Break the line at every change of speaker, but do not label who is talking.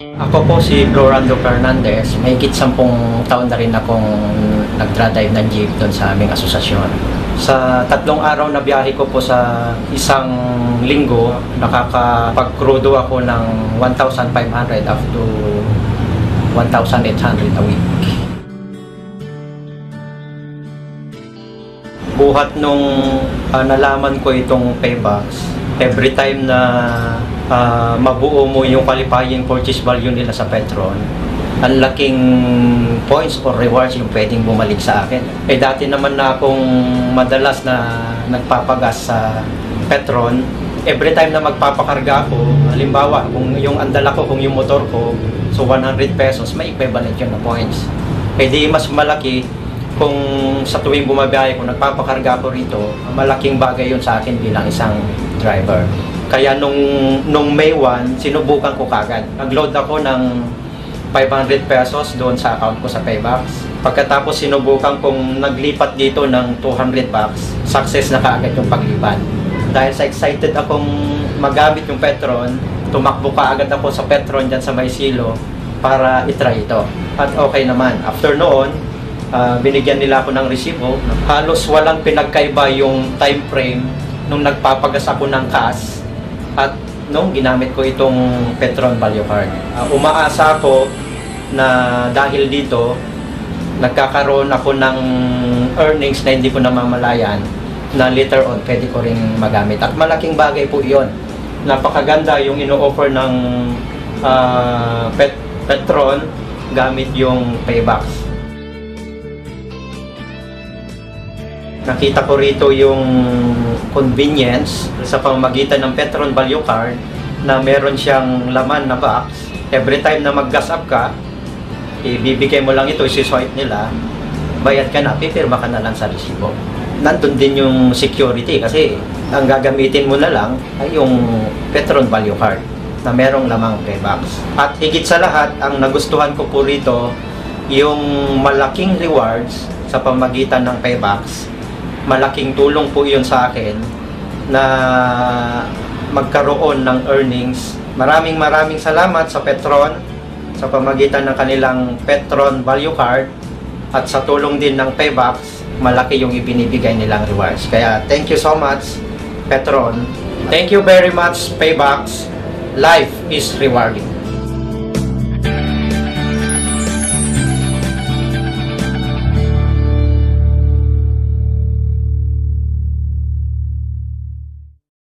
Ako po si Florando Fernandez. Mahigit 10 taon na rin akong nagdra-drive ng jeep doon sa aming asosasyon. Sa 3 araw na biyahe ko po sa isang linggo, nakakapag-crudo ako ng 1,500 up to 1,800 a week. Buhat nung nalaman ko itong Paybox, every time na mabuo mo yung qualifying purchase value nila sa Petron, ang laking points or rewards yung pwedeng bumalik sa akin. Dati naman na akong madalas na nagpapagas sa Petron, every time na magpapakarga ako, halimbawa, kung yung andala ko, kung yung motor ko, so 100 pesos, may equivalent yun na points. Di mas malaki kung sa tuwing bumabiyahe ko, nagpapakarga ko rito, malaking bagay yun sa akin bilang isang driver. Kaya nung May 1, sinubukan ko kagad. Nag-load ako ng 500 pesos doon sa account ko sa Paybox. Pagkatapos sinubukan kong naglipat dito ng 200 bucks, success na kaagad yung paglipat. Dahil sa excited akong magamit yung Petron, tumakbo kaagad ako sa Petron dyan sa Maysilo para itry ito. At okay naman. After noon, binigyan nila ako ng resibo. Halos walang pinagkaiba yung time frame nung nagpapagas ako ng cash at nung ginamit ko itong Petron Value Card. Umaasa ako na dahil dito, nagkakaroon ako ng earnings na hindi ko namamalayan na later on pwede ko rin magamit. At malaking bagay po iyon. Napakaganda yung ino-offer ng Petron gamit yung Paybox. Nakita ko rito yung convenience sa pamamagitan ng Petron Value Card na meron siyang laman na box. Every time na mag-gas up ka, ibibigay mo lang ito, isi-swipe nila, bayad ka na, pipirma ka na lang sa resibo. Nandun din yung security kasi ang gagamitin mo na lang ay yung Petron Value Card na merong lamang Paybox. At higit sa lahat, ang nagustuhan ko po rito, yung malaking rewards sa pamamagitan ng Paybox. Malaking tulong po yun sa akin na magkaroon ng earnings. Maraming salamat sa Petron sa pamamagitan ng kanilang Petron Value Card at sa tulong din ng Paybox, malaki yung ibinibigay nilang rewards. Kaya thank you so much, Petron. Thank you very much, Paybox. Life is rewarding.